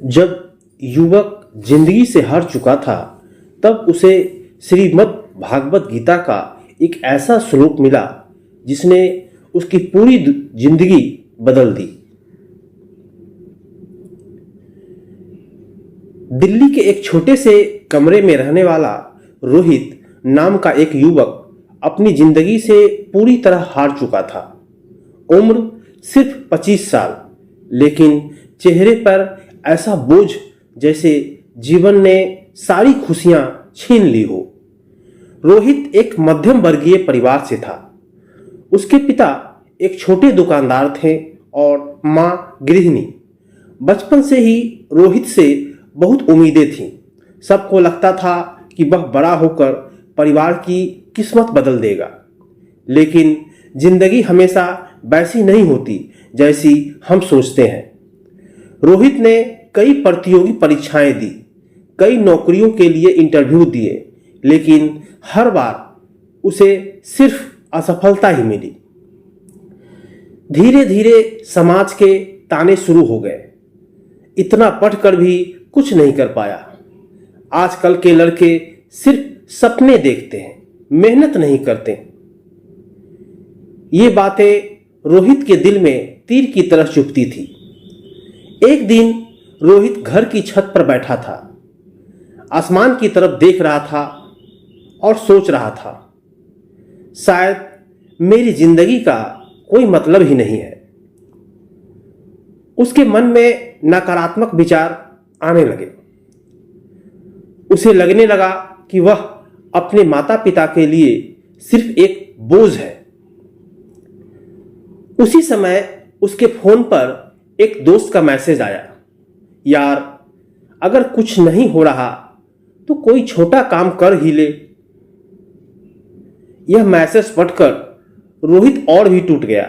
जब युवक जिंदगी से हार चुका था, तब उसे श्रीमद् भागवत गीता का एक ऐसा श्लोक मिला जिसने उसकी पूरी जिंदगी बदल दी। दिल्ली के एक छोटे से कमरे में रहने वाला रोहित नाम का एक युवक अपनी जिंदगी से पूरी तरह हार चुका था। उम्र सिर्फ 25 साल, लेकिन चेहरे पर ऐसा बोझ जैसे जीवन ने सारी खुशियां छीन ली हो। रोहित एक मध्यम वर्गीय परिवार से था। उसके पिता एक छोटे दुकानदार थे और मां गृहिणी। बचपन से ही रोहित से बहुत उम्मीदें थीं। सबको लगता था कि वह बड़ा होकर परिवार की किस्मत बदल देगा, लेकिन जिंदगी हमेशा वैसी नहीं होती जैसी हम सोचते हैं। रोहित ने कई प्रतियोगी परीक्षाएं दी, कई नौकरियों के लिए इंटरव्यू दिए, लेकिन हर बार उसे सिर्फ असफलता ही मिली। धीरे धीरे समाज के ताने शुरू हो गए। इतना पढ़कर भी कुछ नहीं कर पाया। आजकल के लड़के सिर्फ सपने देखते हैं, मेहनत नहीं करते। ये बातें रोहित के दिल में तीर की तरह चुभती थी। एक दिन रोहित घर की छत पर बैठा था, आसमान की तरफ देख रहा था और सोच रहा था, शायद मेरी जिंदगी का कोई मतलब ही नहीं है। उसके मन में नकारात्मक विचार आने लगे। उसे लगने लगा कि वह अपने माता पिता के लिए सिर्फ एक बोझ है। उसी समय उसके फोन पर एक दोस्त का मैसेज आया, यार अगर कुछ नहीं हो रहा तो कोई छोटा काम कर ही ले। यह मैसेज पढ़कर रोहित और भी टूट गया।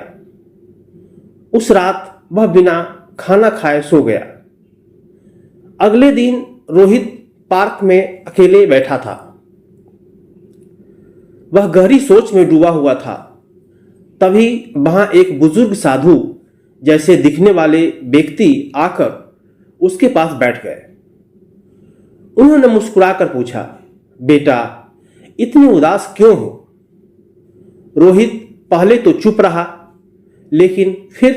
उस रात वह बिना खाना खाए सो गया। अगले दिन रोहित पार्क में अकेले बैठा था। वह गहरी सोच में डूबा हुआ था। तभी वहां एक बुजुर्ग साधु जैसे दिखने वाले व्यक्ति आकर उसके पास बैठ गए। उन्होंने मुस्कुराकर पूछा, बेटा इतने उदास क्यों हो? रोहित पहले तो चुप रहा, लेकिन फिर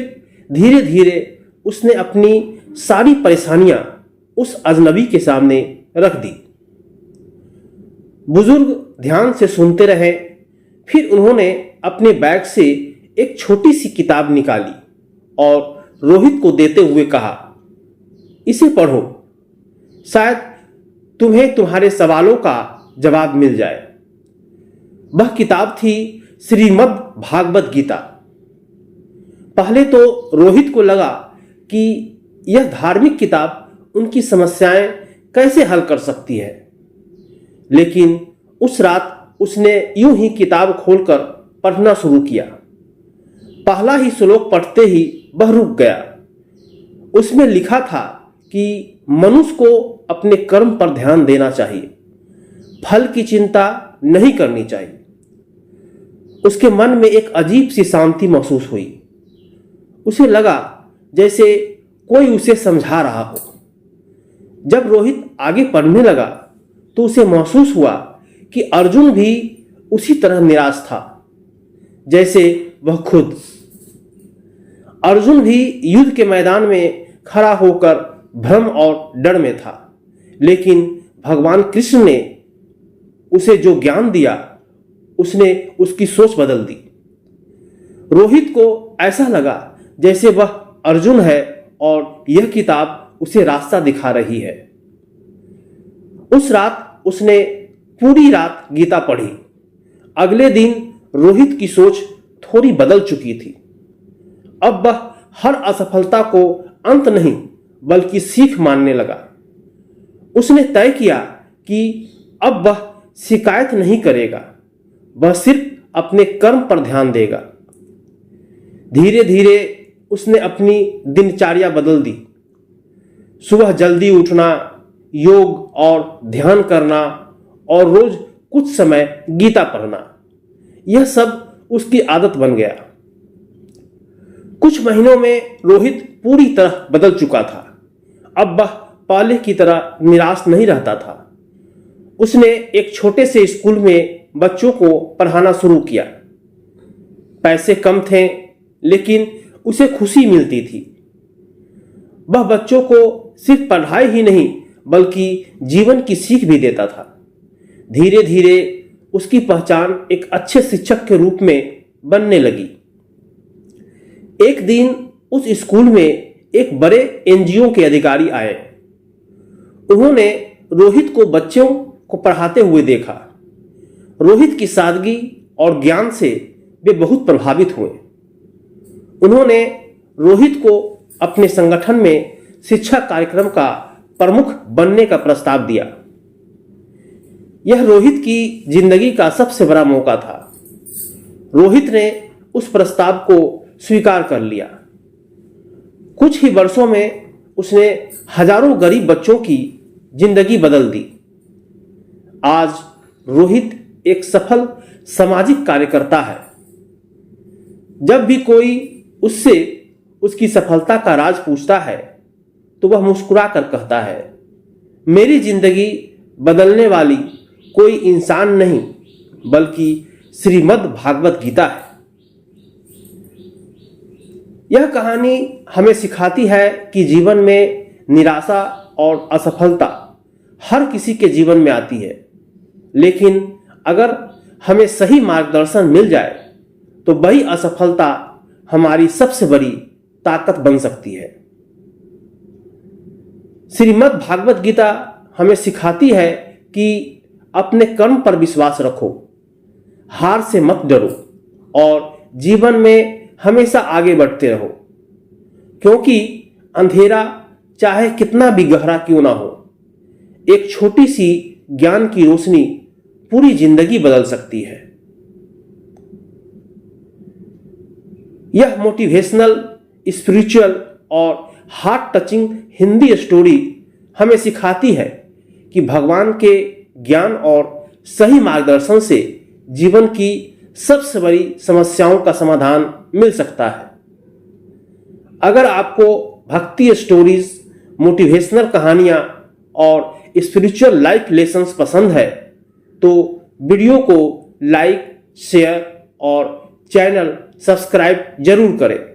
धीरे धीरे उसने अपनी सारी परेशानियां उस अजनबी के सामने रख दी। बुजुर्ग ध्यान से सुनते रहे। फिर उन्होंने अपने बैग से एक छोटी सी किताब निकाली और रोहित को देते हुए कहा, इसे पढ़ो, शायद तुम्हें तुम्हारे सवालों का जवाब मिल जाए। वह किताब थी श्रीमद् भागवत गीता। पहले तो रोहित को लगा कि यह धार्मिक किताब उनकी समस्याएं कैसे हल कर सकती है, लेकिन उस रात उसने यूं ही किताब खोलकर पढ़ना शुरू किया। पहला ही श्लोक पढ़ते ही वह रुक गया। उसमें लिखा था कि मनुष्य को अपने कर्म पर ध्यान देना चाहिए, फल की चिंता नहीं करनी चाहिए। उसके मन में एक अजीब सी शांति महसूस हुई। उसे लगा जैसे कोई उसे समझा रहा हो। जब रोहित आगे पढ़ने लगा तो उसे महसूस हुआ कि अर्जुन भी उसी तरह निराश था जैसे वह खुद। अर्जुन भी युद्ध के मैदान में खड़ा होकर भ्रम और डर में था, लेकिन भगवान कृष्ण ने उसे जो ज्ञान दिया उसने उसकी सोच बदल दी। रोहित को ऐसा लगा जैसे वह अर्जुन है और यह किताब उसे रास्ता दिखा रही है। उस रात उसने पूरी रात गीता पढ़ी। अगले दिन रोहित की सोच थोड़ी बदल चुकी थी। अब वह हर असफलता को अंत नहीं बल्कि सीख मानने लगा। उसने तय किया कि अब वह शिकायत नहीं करेगा, वह सिर्फ अपने कर्म पर ध्यान देगा। धीरे धीरे उसने अपनी दिनचर्या बदल दी। सुबह जल्दी उठना, योग और ध्यान करना और रोज कुछ समय गीता पढ़ना, यह सब उसकी आदत बन गया। कुछ महीनों में रोहित पूरी तरह बदल चुका था। अब वह पहले की तरह निराश नहीं रहता था। उसने एक छोटे से स्कूल में बच्चों को पढ़ाना शुरू किया। पैसे कम थे, लेकिन उसे खुशी मिलती थी। वह बच्चों को सिर्फ पढ़ाई ही नहीं बल्कि जीवन की सीख भी देता था। धीरे धीरे उसकी पहचान एक अच्छे शिक्षक के रूप में बनने लगी। एक दिन उस स्कूल में एक बड़े एनजीओ के अधिकारी आए। उन्होंने रोहित को बच्चों को पढ़ाते हुए देखा। रोहित की सादगी और ज्ञान से वे बहुत प्रभावित हुए। उन्होंने रोहित को अपने संगठन में शिक्षा कार्यक्रम का प्रमुख बनने का प्रस्ताव दिया। यह रोहित की जिंदगी का सबसे बड़ा मौका था। रोहित ने उस प्रस्ताव को स्वीकार कर लिया। कुछ ही वर्षों में उसने हजारों गरीब बच्चों की जिंदगी बदल दी। आज रोहित एक सफल सामाजिक कार्यकर्ता है। जब भी कोई उससे उसकी सफलता का राज पूछता है तो वह मुस्कुरा कर कहता है, मेरी जिंदगी बदलने वाली कोई इंसान नहीं बल्कि श्रीमद् भागवत गीता है। यह कहानी हमें सिखाती है कि जीवन में निराशा और असफलता हर किसी के जीवन में आती है, लेकिन अगर हमें सही मार्गदर्शन मिल जाए तो वही असफलता हमारी सबसे बड़ी ताकत बन सकती है। श्रीमद् भागवत गीता हमें सिखाती है कि अपने कर्म पर विश्वास रखो, हार से मत डरो और जीवन में हमेशा आगे बढ़ते रहो, क्योंकि अंधेरा चाहे कितना भी गहरा क्यों ना हो, एक छोटी सी ज्ञान की रोशनी पूरी जिंदगी बदल सकती है। यह मोटिवेशनल, स्पिरिचुअल और हार्ट टचिंग हिंदी स्टोरी हमें सिखाती है कि भगवान के ज्ञान और सही मार्गदर्शन से जीवन की सबसे बड़ी समस्याओं का समाधान मिल सकता है। अगर आपको भक्ति स्टोरीज, मोटिवेशनल कहानियां और स्पिरिचुअल लाइफ लेसन्स पसंद है तो वीडियो को लाइक, शेयर और चैनल सब्सक्राइब जरूर करें।